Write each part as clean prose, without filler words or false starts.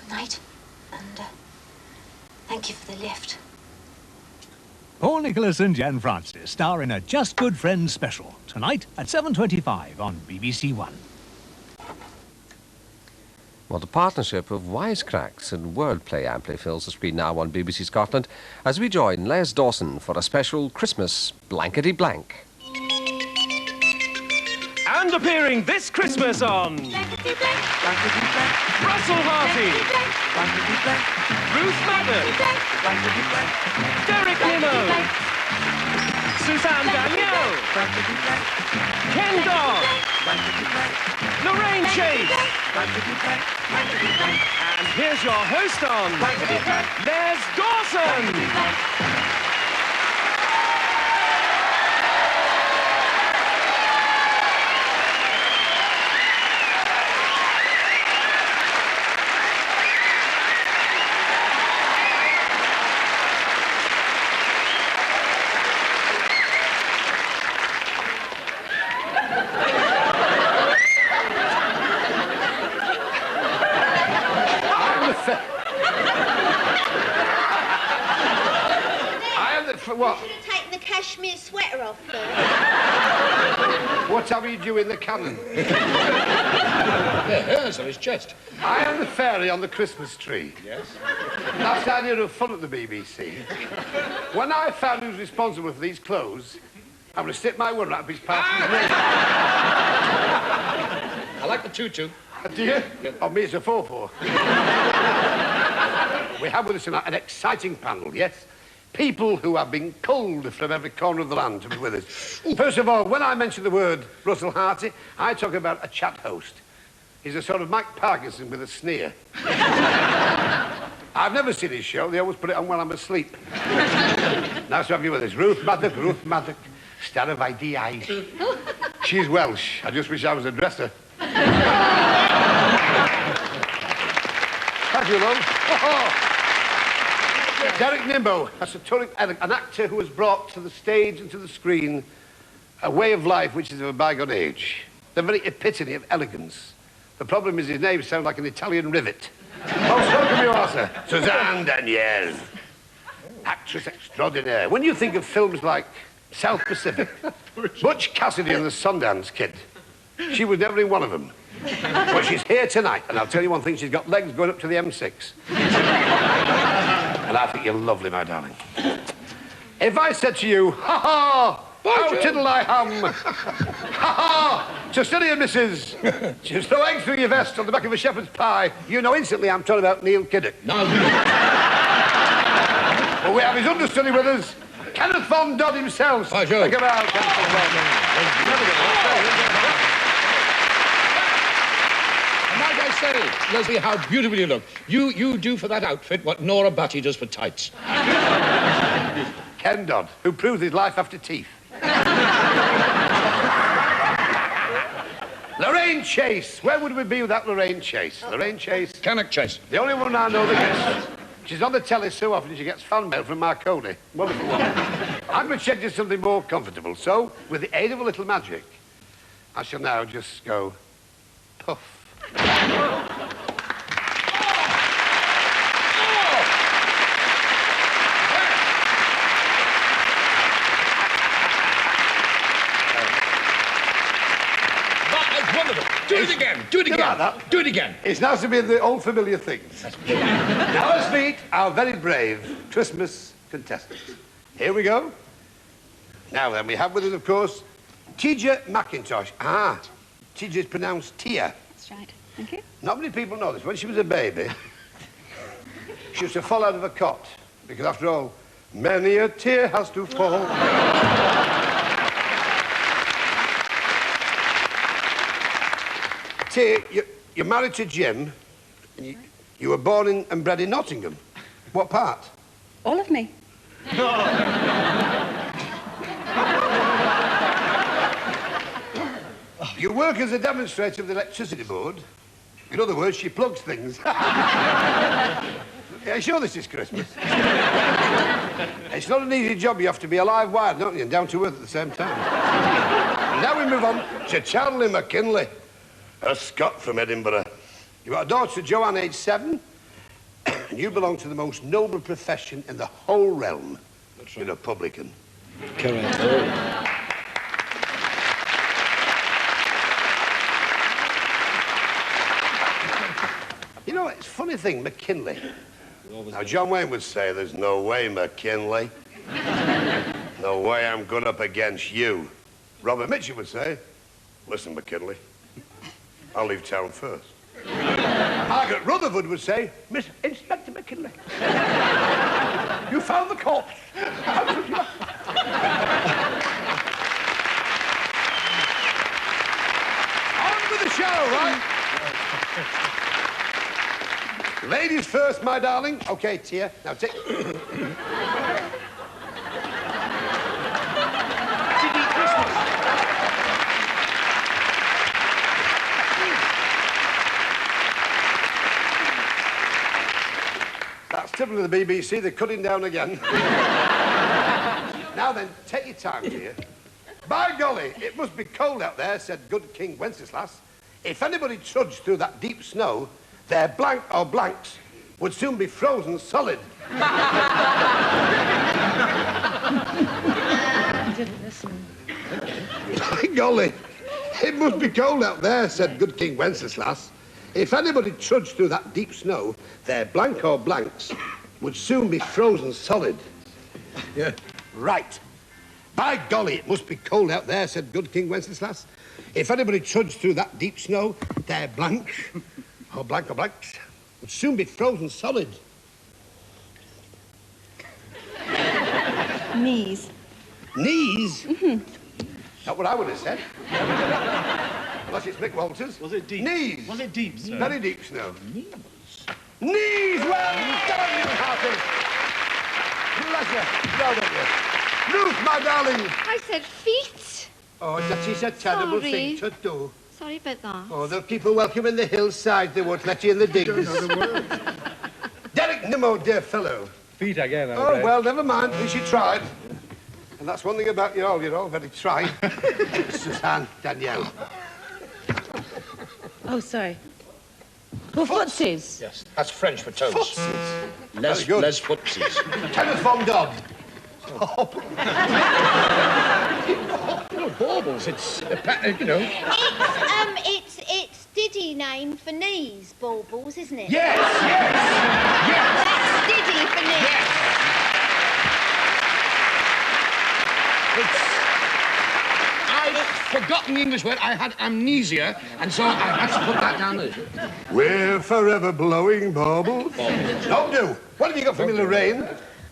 Good night, and thank you for the lift. Paul Nicholas and Jan Francis star in a Just Good Friends special tonight at 7:25 on BBC One. Well, the partnership of wisecracks and wordplay amply fills the screen now on BBC Scotland as we join Les Dawson for a special Christmas Blankety Blank. And appearing this Christmas on Blankety blank, Blankety Blank, Russell Harty, blankety blank, Ruth Maddox, blankety blank, Derek Nimmo, Suzanne Danielle, Ken Dodd, Lorraine Chase, and here's your host on Les Dawson. What? You should have taken the cashmere sweater off first. What are you doing in the cannon? Yeah, hairs on his chest. I am the fairy on the Christmas tree. Yes? Last idea of fun at the BBC. When I found who was responsible for these clothes, I'm going to stick my word up his past his name. I like the tutu. Do you? Yeah. Oh, me, it's a 4-4. We have with us tonight an exciting panel, yes? People who have been culled from every corner of the land to be with us. First of all, when I mention the word Russell Harty, I talk about a chat host. He's a sort of Mike Parkinson with a sneer. I've never seen his show. They always put it on while I'm asleep. Nice to have you with us. Ruth Maddox, star of ID Eyes. She's Welsh. I just wish I was a dresser. Thank you, love. Derek Nimmo, that's an actor who has brought to the stage and to the screen a way of life which is of a bygone age. The very epitome of elegance. The problem is his name sounds like an Italian rivet. Oh, so can you answer? Suzanne Danielle, actress extraordinaire. When you think of films like South Pacific, Butch Cassidy and the Sundance Kid, she was never in one of them. But she's here tonight, and I'll tell you one thing, she's got legs going up to the M6. And I think you're lovely, my darling. If I said to you, ha-ha, how tiddle I hum, ha-ha, to study a missus, just throw eggs through your vest on the back of a shepherd's pie, you know instantly I'm talking about Neil Kiddock. No. Well, we have his understudy with us, Kenneth Von Dodd himself. Hi, Joe. Come out, Kenneth Von Like I say, Leslie, how beautiful you look. You do for that outfit what Nora Butty does for tights. Ken Dodd, who proves his life after teeth. Lorraine Chase. Where would we be without Lorraine Chase? Lorraine Chase. Cannock Chase. The only one I know that gets... She's on the telly so often she gets fan mail from Marconi. Wonderful one. I'm going to check you something more comfortable. So, with the aid of a little magic, I shall now just go puff. Do it again. Do it again. Like that. Do it again. It's nice to be in the old familiar things. Now let's meet our very brave Christmas contestants. Here we go. Now then, we have with us, of course, Tija McIntosh. Ah, Tija is pronounced Tia. That's right. Thank you. Not many people know this. When she was a baby, she used to fall out of a cot. Because after all, many a tear has to fall. Tia, you're married to Jim, and you were born in and bred in Nottingham. What part? All of me. You work as a demonstrator of the electricity board. In other words, she plugs things. Yeah, sure this is Christmas. It's not an easy job. You have to be a live wire, don't you, and down to earth at the same time. And now we move on to Charlie McKinley, a Scot from Edinburgh. You've got a daughter, Joanne, aged 7, And you belong to the most noble profession in the whole realm. That's right. You're a publican. Correct. You know, it's a funny thing, McKinley. Now, John Wayne would say, there's no way, McKinley. No way I'm good up against you. Robert Mitchell would say, listen, McKinley, I'll leave town first. Margaret Rutherford would say, Miss Inspector McKinley, you found the corpse. On with the show, right? Ladies first, my darling. Okay, Tia. Now take... That's typical of the BBC. They're cutting down again. Now then, take your time, Tia. By golly, it must be cold out there, said good King Wenceslas. If anybody trudged through that deep snow, their blank or blanks would soon be frozen solid. I didn't listen. By golly, it must be cold out there, said good King Wenceslas. If anybody trudged through that deep snow, their blank or blanks would soon be frozen solid. Yeah. Right. By golly, it must be cold out there, said good King Wenceslas. If anybody trudged through that deep snow, their blank or blanks would soon be frozen solid. Knees. Knees? Not what I would have said. Unless it's Mick Walters. Was it deep? Knees. Was it deep, sir? Very deep snow. Knees. Knees! Well done, you Harper. Pleasure. Well done, you. Ruth, my darling. I said feet. Oh, that is a terrible Sorry. thing to do. Sorry about that. Oh, the people welcome in the hillside, they won't let you in the digs. Derek Nimmo, dear fellow. Feet again, I'm Oh, afraid. well, never mind. At least you tried. And that's one thing about you all. You're all very trying. Suzanne, Danielle. Oh, sorry. Well, footsies. Yes, that's French for toes. Footsies. Les, Very good. les footsies. Tennis Von Dog. No, baubles, it's, you know. It's Diddy name for knees, baubles, isn't it? Yes, yes. That's Diddy for knees. I've forgotten the English word. I had amnesia, and so I had to put that down there. We're forever blowing baubles. Don't do. What have you got for me, Lorraine?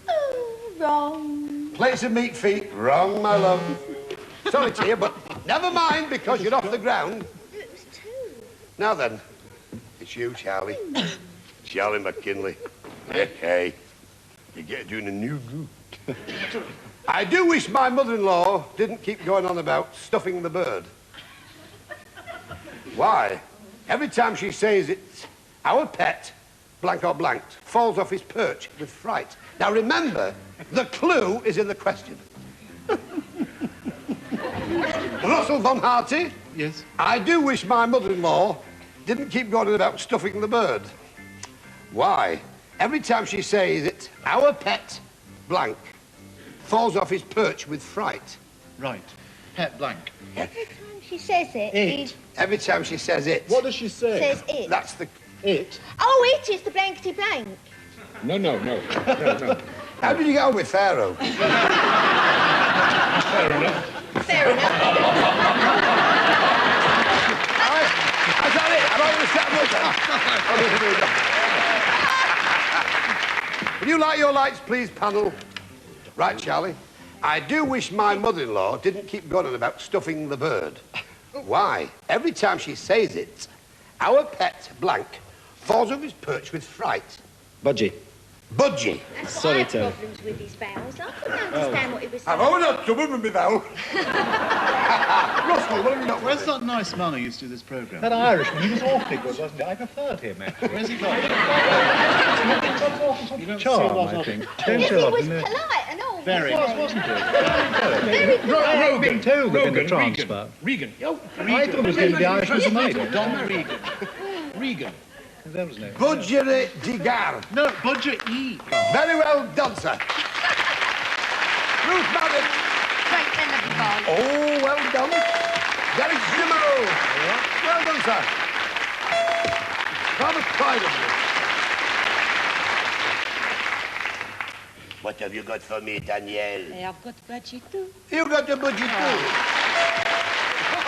Oh, wrong. Place of meat feet. Wrong, my love. Sorry, Tia, but never mind, because you're off the ground. It was two. Now then, it's you, Charlie. Charlie McKinley. Hey, you get doing a new group. I do wish my mother-in-law didn't keep going on about stuffing the bird. Why? Every time she says it's our pet, blank or blanked, falls off his perch with fright. Now remember, the clue is in the question. Russell von Harty? Yes? I do wish my mother-in-law didn't keep going on about stuffing the bird. Why? Every time she says it's our pet, blank, falls off his perch with fright. Right. Pet blank. Every time she says it, It. Every time she says it. What does she say? says it. That's the... It. Oh, it is the blankety blank. No. How did you get on with Pharaoh? Fair enough. Is that it? I'm over the set Would you light your lights, please, panel? Right, Charlie. I do wish my mother-in-law didn't keep going on about stuffing the bird. Why? Every time she says it, our pet, blank, falls off his perch with fright. Budgie. Budgie. That's Sorry, why I had Terry. problems with his vowels. I couldn't understand what he was saying. I've always had trouble with me, though. Russell, what have you got? Where's that nice man who used to do this programme? That Irishman, he was awfully good, wasn't he? I preferred him, actually. Where's he gone? You don't charm, see a lot I of think. him. Yes, he was polite and all. Very. wasn't he? Wasn't Very good. Rogan, too, within the transfer. Regan. I thought it was going to be Irishman's mate. Don Regan. Regan. There was no... Budgery Digard. No, Budget E. Very well done, sir. Ruth Madden. Great then, lovely boy. Oh, well done. Derek Zimmer. Well done, sir. Rather proud of you. What have you got for me, Danielle? I've got budget too. You got the budget too.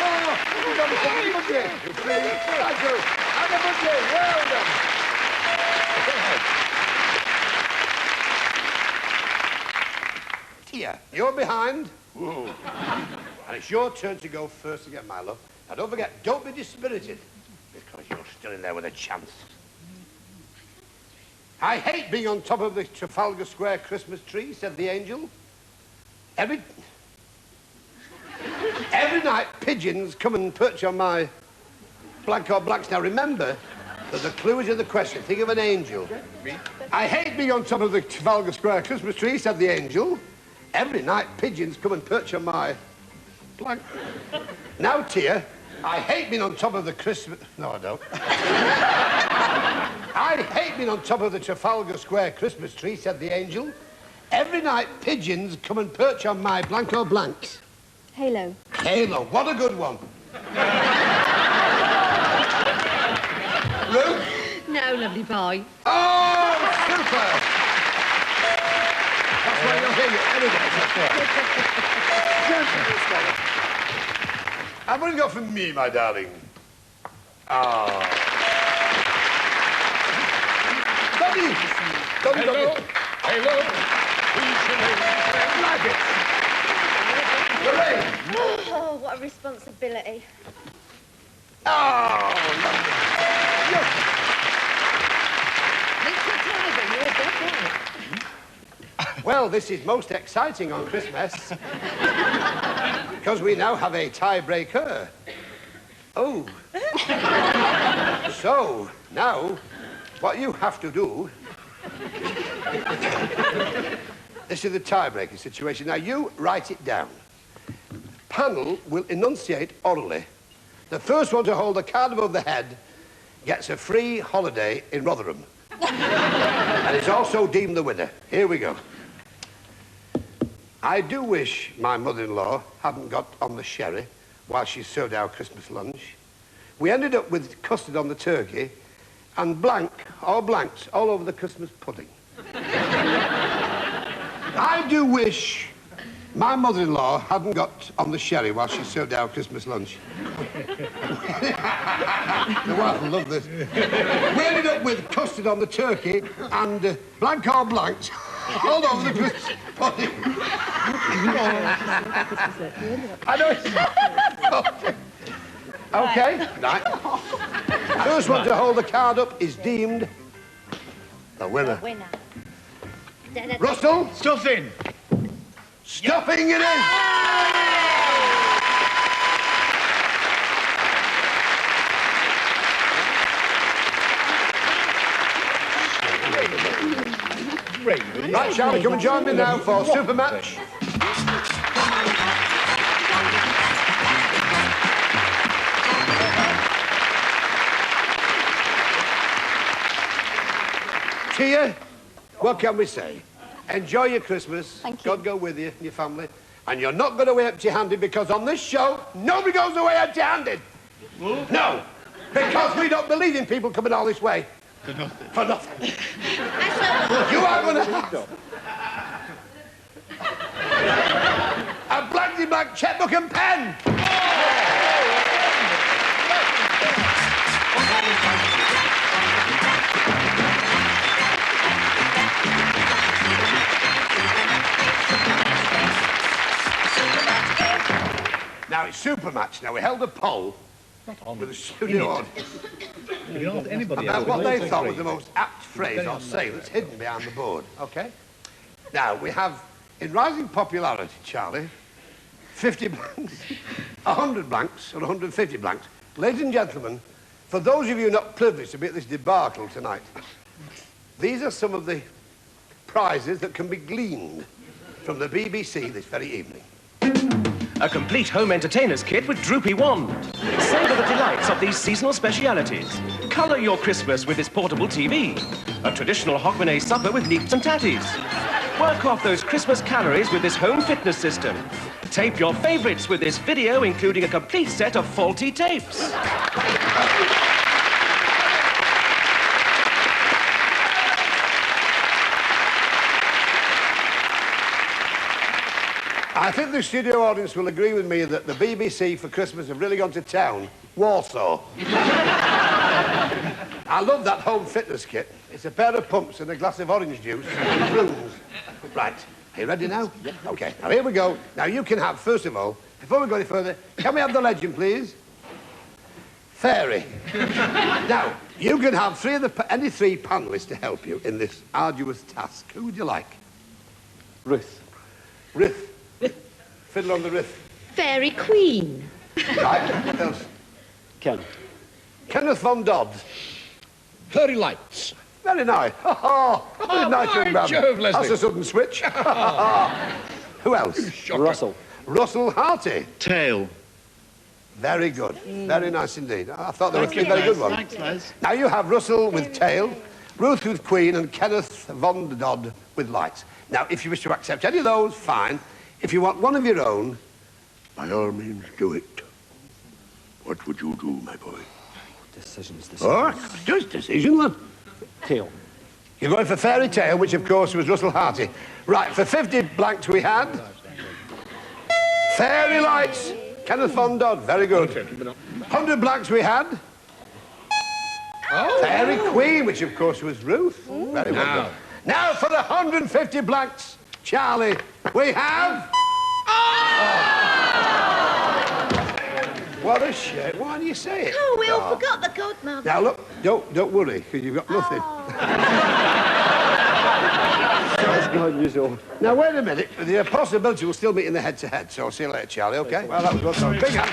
Oh, you got the budget. Thank you. And the budget. Well done. Tia, you're behind. Whoa. And it's your turn to go first again, my love. Now, don't forget, don't be dispirited, because you're still in there with a chance. I hate being on top of the Trafalgar Square Christmas tree, said the angel. Every night, pigeons come and perch on my blank or blanks. Now, remember that the clue is in the question. Think of an angel. I hate being on top of the Trafalgar Square Christmas tree, said the angel. Every night, pigeons come and perch on my blank. Now, Tia, I hate being on top of the Christmas... No, I don't. I hate being on top of the Trafalgar Square Christmas tree, said the angel. Every night, pigeons come and perch on my blank or blanks. Halo. Halo, what a good one. Ruth? No, lovely boy. Oh, super! That's why you're here every day. I'm going to go for me, my darling. Oh. Dobby! Dobby, Dobby. Hello. Like it. Lorraine. Oh, what a responsibility. Oh, lovely. Yes. Well, this is most exciting on Christmas because we now have a tiebreaker. Oh. So, now, what you have to do... This is the tiebreaker situation. Now, you write it down. The panel will enunciate orally. The first one to hold a card above the head gets a free holiday in Rotherham. And it's also deemed the winner. Here we go. I do wish my mother-in-law hadn't got on the sherry while she served our Christmas lunch. We ended up with custard on the turkey and blanks all over the Christmas pudding. I do wish my mother-in-law hadn't got on the sherry while she served our Christmas lunch. The wife will love this. We ended up with custard on the turkey and blanks all over the Christmas pudding. I know it's... Okay, right. First one to hold the card up is deemed the winner. Winner. Russell? Stuffing. Stuffing it is! Right, Charlie, come and join me now for Super Match. Tia, what can we say? Enjoy your Christmas. Thank you. God go with you and your family. And you're not going away empty-handed because on this show, nobody goes away empty-handed. No, because we don't believe in people coming all this way. For nothing. For nothing. You are going to have a blankety blank checkbook and pen. Now, it's Super Match. Now, we held a poll with a studio audience about what they thought was the most apt phrase or say that's hidden behind the board, OK? Now, we have, in rising popularity, Charlie, 50 blanks, 100 blanks, or 150 blanks. Ladies and gentlemen, for those of you not privileged to be at this debacle tonight, these are some of the prizes that can be gleaned from the BBC this very evening. A complete home entertainer's kit with droopy wand. Savour the delights of these seasonal specialities. Colour your Christmas with this portable TV. A traditional hogmanay supper with leeks and tatties. Work off those Christmas calories with this home fitness system. Tape your favourites with this video, including a complete set of faulty tapes. I think the studio audience will agree with me that the BBC for Christmas have really gone to town. Warsaw. I love that home fitness kit. It's a pair of pumps and a glass of orange juice and prunes. Right, are you ready now? Yeah. OK, now here we go. Now you can have, first of all, before we go any further, can we have the legend, please? Fairy. Now, you can have any three panellists to help you in this arduous task. Who would you like? Ruth. Ruth. Fiddle on the riff. Fairy Queen. Right, what else? Ken. Kenneth Von Dodd. Fairy lights. Very nice. Nice young man. Jove, Leslie. That's a sudden switch. Who else? Shocker. Russell. Russell Harty. Tail. Very good. Very nice indeed. I thought there were three very good ones. Thanks, Les. Now you have Russell with tail, Ruth with queen, and Kenneth Von Dodd with lights. Now, if you wish to accept any of those, fine. If you want one of your own, by all means do it. What would you do, my boy? Decisions. Oh, just decision, lad. Tail. You're going for Fairy Tale, which of course was Russell Harty. Right, for 50 blanks we had Fairy Lights, Kenneth Von Dodd, very good. 100 blanks we had Fairy Queen, which of course was Ruth. Very well done. Now for the 150 blanks, Charlie, we have... What a shame. Why do you say it? Oh, we all forgot the godmother. Now, look, don't worry, because you've got nothing. Now, wait a minute. The possibility will still be in the head-to-head, so see you later, Charlie, OK? Well, that was good. So, big hand.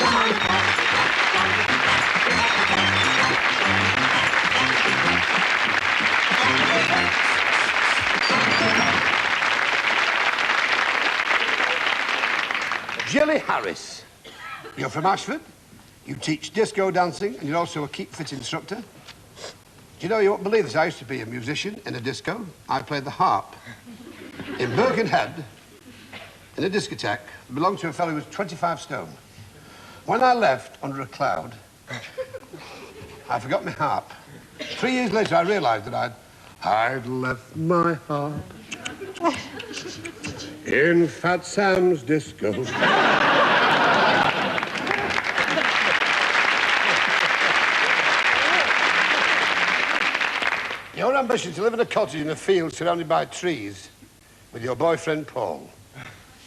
Jilly Harris. You're from Ashford. You teach disco dancing, and you're also a keep fit instructor. Do you know, you won't believe this, I used to be a musician in a disco. I played the harp. In Birkenhead, in a discotheque, it belonged to a fellow who was 25 stone. When I left under a cloud, I forgot my harp. 3 years later, I realised that I'd left my harp in Fat Sam's disco. Your ambition to live in a cottage in a field surrounded by trees with your boyfriend Paul.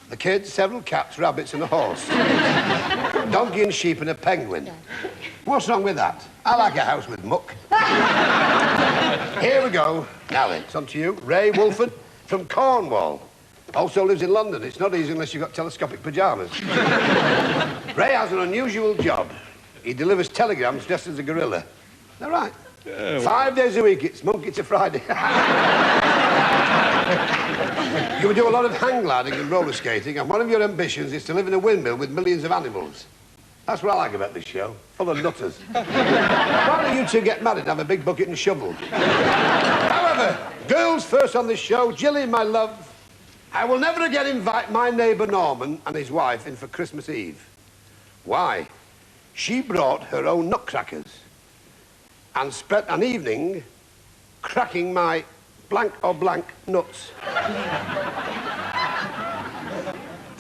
The kids, several cats, rabbits and a horse. Donkey and sheep and a penguin. What's wrong with that? I like a house with muck. Here we go. Now then, it's on to you. Ray Wolford from Cornwall. Also lives in London. It's not easy unless you've got telescopic pyjamas. Ray has an unusual job. He delivers telegrams dressed as a gorilla. Is that right? 5 days a week, it's Monkey to Friday. You do a lot of hang gliding and roller skating, and one of your ambitions is to live in a windmill with millions of animals. That's what I like about this show, full of nutters. Why don't you two get married and have a big bucket and shovel? However, girls first on this show, Jilly, my love, I will never again invite my neighbour Norman and his wife in for Christmas Eve. Why? She brought her own nutcrackers and spent an evening cracking my blank or blank nuts.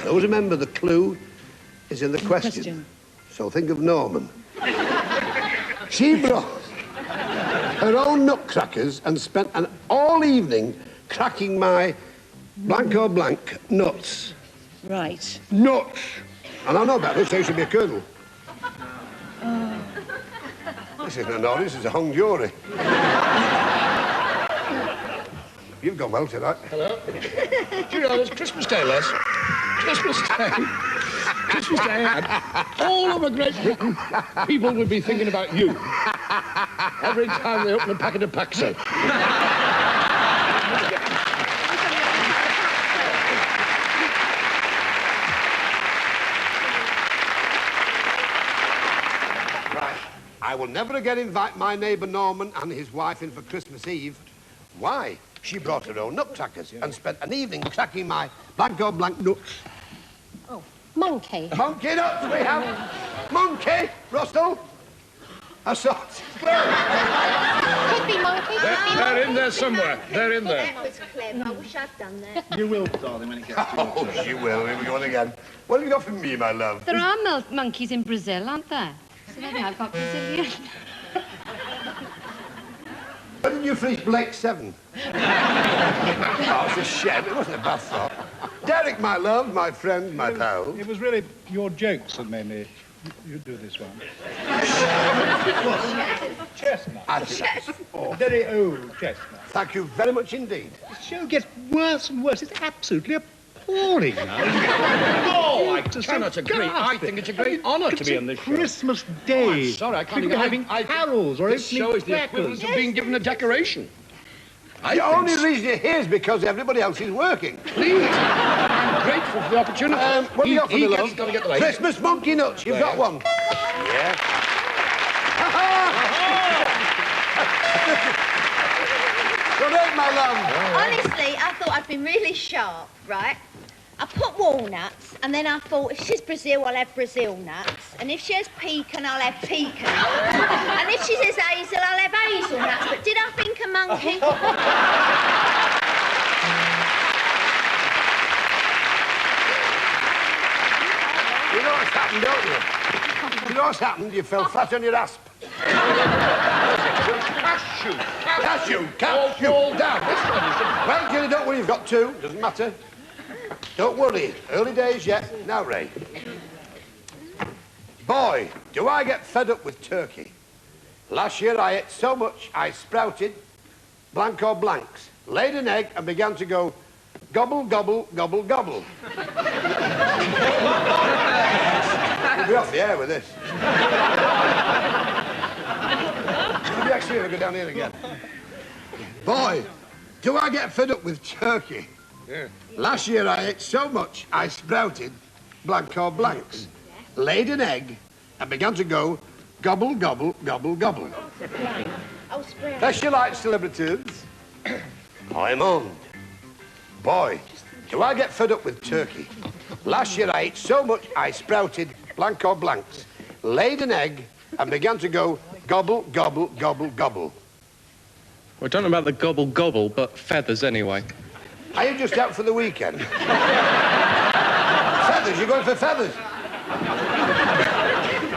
Always remember the clue is in the question. So think of Norman. She brought her own nutcrackers and spent an all evening cracking my blank or blank nuts. Right. Nuts! And I know about this, so you should be a colonel. This isn't an audience, it's a hung jury. You've gone well tonight. Hello. Do you know, it's Christmas Day, Les. Christmas Day. Christmas Day, and all over Great Britain, people would be thinking about you every time they open a packet of Paxo. Right. I I will never again invite my neighbour Norman and his wife in for Christmas Eve. Why? She brought her own nutcrackers and spent an evening cracking my blank nuts. Oh, monkey. Monkey nuts we have. Monkey, Russell. I saw it. Could be monkey. They're in there somewhere. They're in there. That was clever. I wish I'd done that. You will, darling, when it gets to Oh, she will. Here we go again. What have you got for me, my love? There are monkeys in Brazil, aren't there? So maybe I've got Brazilian. When did you finish Blake 7? Oh, it's a shed. It wasn't a bad thought. Derek, my love, my friend, my pal. It was really your jokes that made me... You do this one. Chestnut. I think A very old chestnut. Thank you very much indeed. The show gets worse and worse. It's absolutely appalling now. No, I cannot agree. I think it's a great honour to be on this show. Christmas Day. Oh, I'm sorry, I can't People even... having carols or This show is opening the equivalent crackers. of being given a decoration. The only reason you're here is because everybody else is working. Please, I'm grateful for the opportunity. What do you got for me, love? Got to get the lady. Christmas monkey nuts. You've got one. Yeah. Good night, my love. Honestly, I thought I'd been really sharp, right? I put walnuts, and then I thought, if she's Brazil, I'll have Brazil nuts. And if she has pecan, I'll have pecan nuts. And if she says hazel, I'll have hazelnuts. But did I think a monkey? You know what's happened, don't you? You know what's happened? You fell flat on your asp. Cashew. Fall down. Well, Jilly, don't worry, you've got two. Doesn't matter. Don't worry. Early days yet. Now, Ray. Boy, do I get fed up with turkey. Last year I ate so much I sprouted blank or blanks, laid an egg and began to go gobble, gobble, gobble, gobble. We'll be off the air with this. Maybe actually I'll go down here again. Boy, do I get fed up with turkey. Yeah. Last year I ate so much I sprouted blank or blanks, laid an egg and began to go gobble, gobble, gobble, gobble. Bless your light, celebrities. I'm on. Boy, do I get fed up with turkey. Last year I ate so much I sprouted blank or blanks, laid an egg and began to go gobble, gobble, gobble, gobble. Well, I don't know about the gobble gobble, but feathers anyway. Are you just out for the weekend? Feathers? You're going for feathers?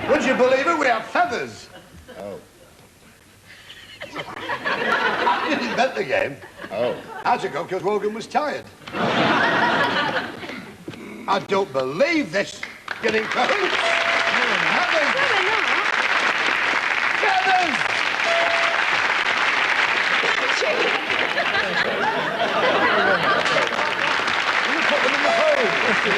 Would you believe it? We have feathers. Oh. I didn't invent the game. Oh. I had to go because Wogan was tired. I don't believe this. Getting cahoots. Feathers. Feathers. You put them in the hole. They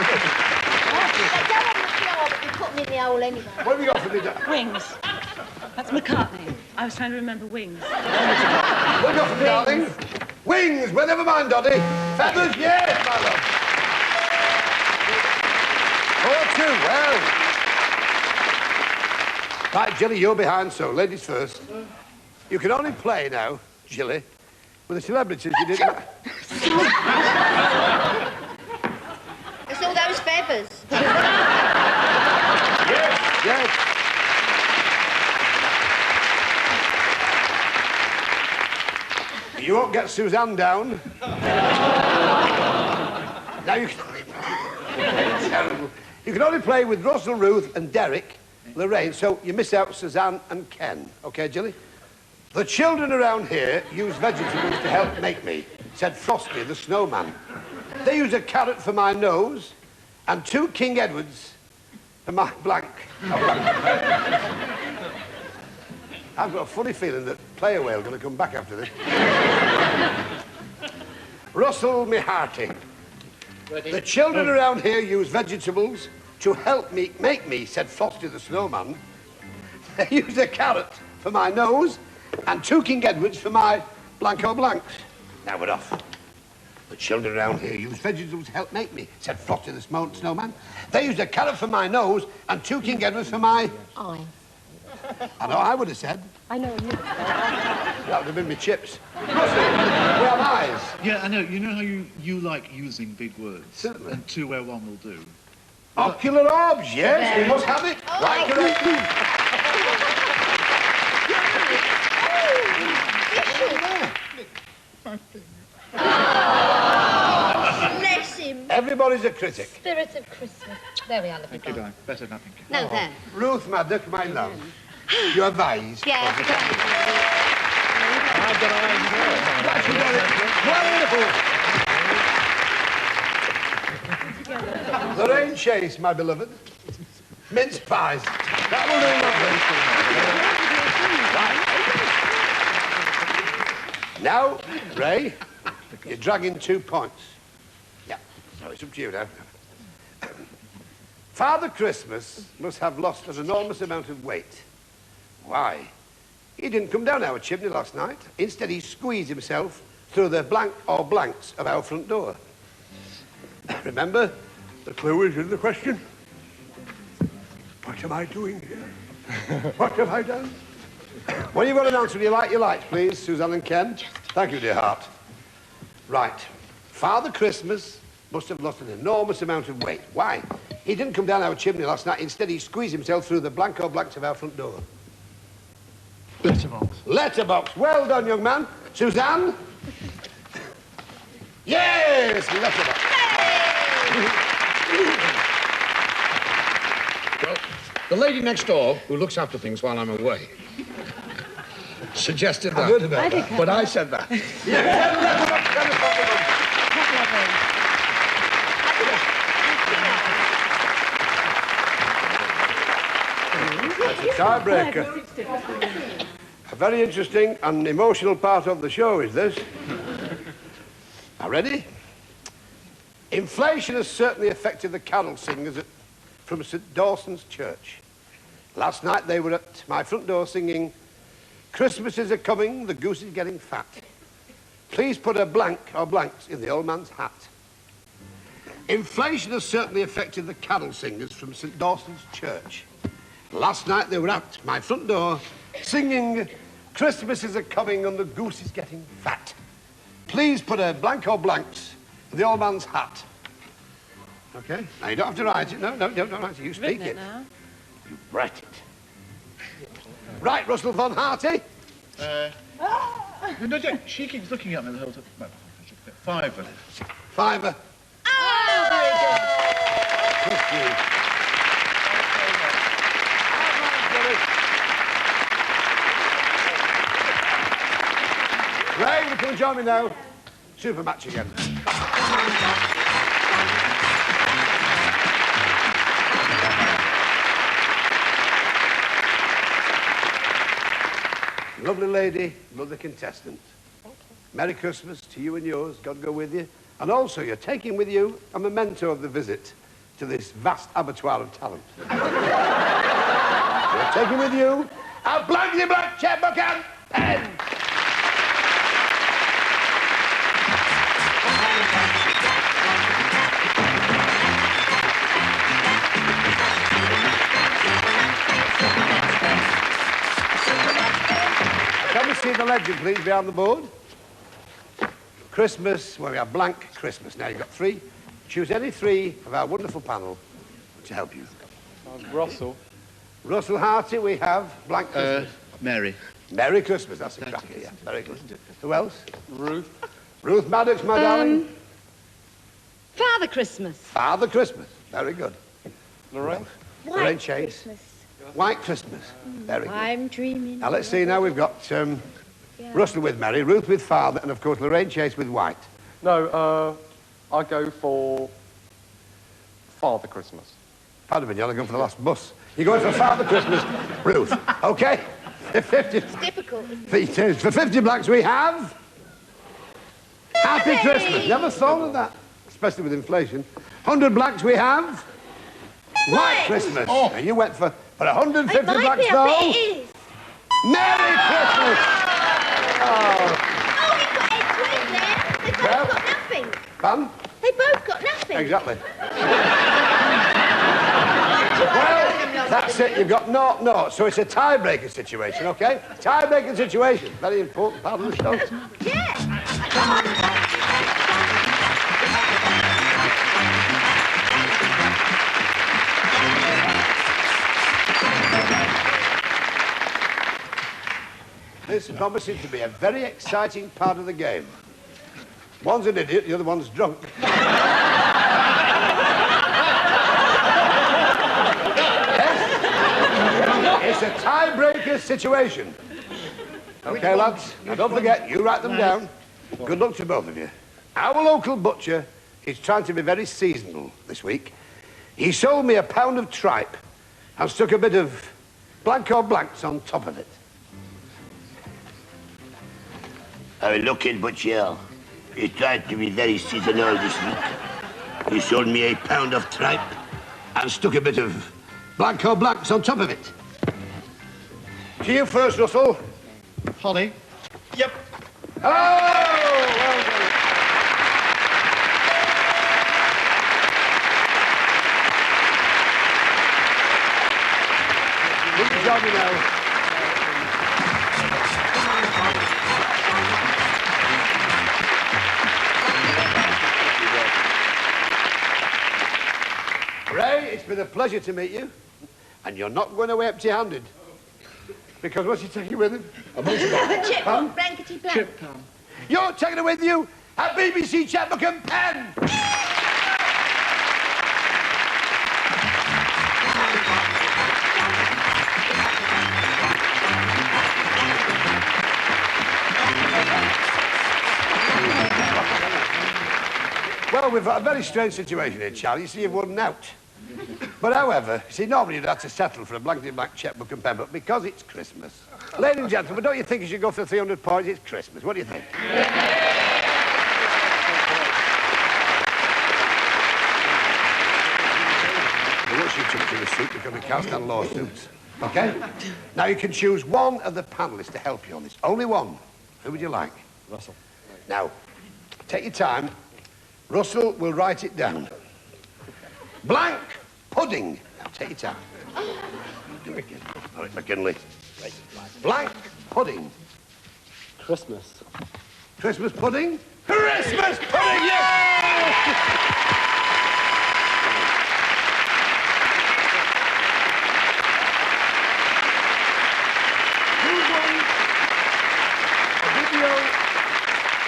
go on the floor, but you put them in the hole anyway. What have you got for me, Dad? Wings. That's McCartney. I was trying to remember Wings. What have you got for me, darling? Wings. Well, never mind, Doddy. Feathers, yes, my love. 4-2, well. Right, Jilly, you're behind, so ladies first. You can only play now, Jilly, with the celebrities you didn't... It's all those feathers. Yes. You won't get Suzanne down. Now you can... Terrible. You can only play with Russell, Ruth and Derek, Lorraine, so you miss out Suzanne and Ken. OK, Jilly? The children around here use vegetables to help make me, said Frosty the snowman. They use a carrot for my nose and 2 King Edwards for my blank. I've got a funny feeling that Player Whale going to come back after this. Russell, me hearty. Ready? The children around here use vegetables to help me make me, said Frosty the snowman. They use a carrot for my nose and 2 King Edwards for my blank or blanks. Now we're off. The children around here use vegetables to help make me, said Frosty the snowman. They use a carrot for my nose and 2 King Edwards for my... Eye. I know I would have said. I know you. That would have been my chips. We have eyes. Yeah, I know. You know how you like using big words? Certainly. And two where one will do. Ocular orbs, yes, we must have it. Right, correct. Bless him. Everybody's a critic. Spirit of Christmas. There we are, lovely Thank you, boy. darling. Better than nothing. No, there. Ruth Maddock, my love. You have eyes. Yeah. I've got eyes as well. Wonderful. Lorraine Chase, my beloved. Mince pies. That will do lovely. Right. Now, Ray, you're dragging 2 points. Yeah, so it's up to you now. Father Christmas must have lost an enormous amount of weight. Why? He didn't come down our chimney last night. Instead, he squeezed himself through the blank or blanks of our front door. Remember, the clue is in the question. What am I doing here? What have I done? Well, you've got an answer. You like your lights, please, Suzanne and Ken. Thank you, dear heart. Right. Father Christmas must have lost an enormous amount of weight. Why? He didn't come down our chimney last night. Instead, he squeezed himself through the blank or blanks of our front door. Letterbox. Letterbox. Well done, young man. Suzanne? Yes, letterbox. Well, the lady next door, who looks after things while I'm away, suggested that. I heard about that. But I said that. That's a tiebreaker. A very interesting and emotional part of the show is this. Are ready? Inflation has certainly affected the carol singers from St. Dawson's Church. Last night they were at my front door singing, "Christmas is a-coming, the goose is getting fat. Please put a blank or blanks in the old man's hat." Inflation has certainly affected the carol singers from St. Dawson's Church. Last night they were at my front door singing, "Christmas is a-coming and the goose is getting fat. Please put a blank or blanks in the old man's hat." Okay? Now you don't have to write it. No, don't write it. You speak it. Now. You write it. Right, Russell von Harty. No, she keeps looking at me the whole time. Well, fiver. Fiver. Ray, you come and join me now. Super match again. Lovely lady, lovely contestant. Merry Christmas to you and yours. God go with you. And also, you're taking with you a memento of the visit to this vast abattoir of talent. You're taking with you a blankety black checkbook and pen. Can we see the legend, please, behind the board? Christmas, well, we have blank Christmas. Now, you've got 3. Choose any 3 of our wonderful panel to help you. Russell. Russell Harty, we have blank Christmas. Mary. Merry Christmas, that's a cracker, yeah. Very good. Who else? Ruth. Ruth Maddox, my darling. Father Christmas. Father Christmas, very good. Lorraine. Lorraine Chase. Christmas. White Christmas, very good. I'm dreaming. Now, let's see, now we've got Russell with Mary, Ruth with Father, and, of course, Lorraine Chase with White. No, I go for Father Christmas. Pardon me, you're going for the last bus. You're going for Father Christmas, Ruth. OK? For 50... It's difficult, isn't it? For 50 blacks, we have... Happy Christmas. Never thought of that, especially with inflation. 100 blacks, we have... White Christmas. Oh. Now, you went for 150 It might blacks, be, I though. bet it is. Merry Christmas! Oh, we've got head twins there. They've both got nothing. Fun? They both got nothing. Exactly. Well, That's it, you've got 0-0. So it's a tiebreaker situation, OK? Tiebreaker situation. Very important part of the show. This promises to be a very exciting part of the game. One's an idiot, the other one's drunk. It's a tiebreaker situation. OK, lads, now don't forget, you write them down. Good luck to both of you. Our local butcher is trying to be very seasonal this week. He sold me a pound of tripe and stuck a bit of blanco blancs on top of it. Our local butcher is trying to be very seasonal this week. He sold me a pound of tripe and stuck a bit of blanco blancs on top of it. To you first, Russell. Holly. Yep. Oh, well done. Good job, you know. Ray, it's been a pleasure to meet you. And you're not going away empty-handed. Because what's he taking with him? A chip from Blankety Blank. Chip pan. You're taking it with you a BBC checkbook and pen! Well, we've got a very strange situation here, Charlie. You see, you've won out. But however, see, normally you'd have to settle for a Blankety Blank checkbook and pen, but because it's Christmas. Ladies and gentlemen, don't you think you should go for 300 points? It's Christmas. What do you think? Well, once you took to the suit, because we can't stand lawsuits. OK? Now, you can choose one of the panellists to help you on this. Only one. Who would you like? Russell. Now, take your time. Russell will write it down. Blank pudding. Now, take your time. Do it again. All right, McKinley. Right. Blank pudding. Christmas. Christmas pudding? Christmas pudding, yes!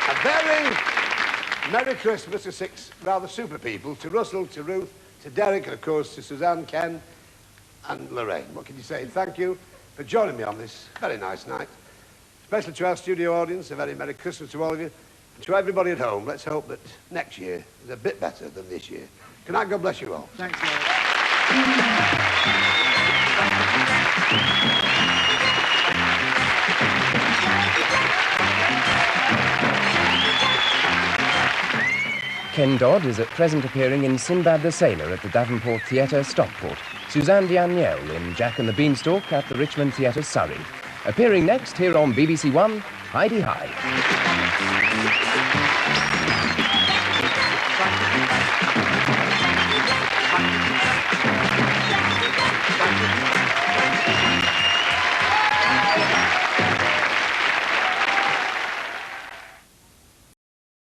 A very Merry Christmas to 6 rather super people, to Russell, to Ruth, to Derek, and of course to Suzanne, Ken, and Lorraine. What can you say? Thank you for joining me on this very nice night. Especially to our studio audience, a very Merry Christmas to all of you. And to everybody at home, let's hope that next year is a bit better than this year. Good night, God bless you all. Thanks, Lord. Ken Dodd is at present appearing in Sinbad the Sailor at the Davenport Theatre, Stockport. Suzanne Diagnel in Jack and the Beanstalk at the Richmond Theatre, Surrey. Appearing next here on BBC One, Heidi High.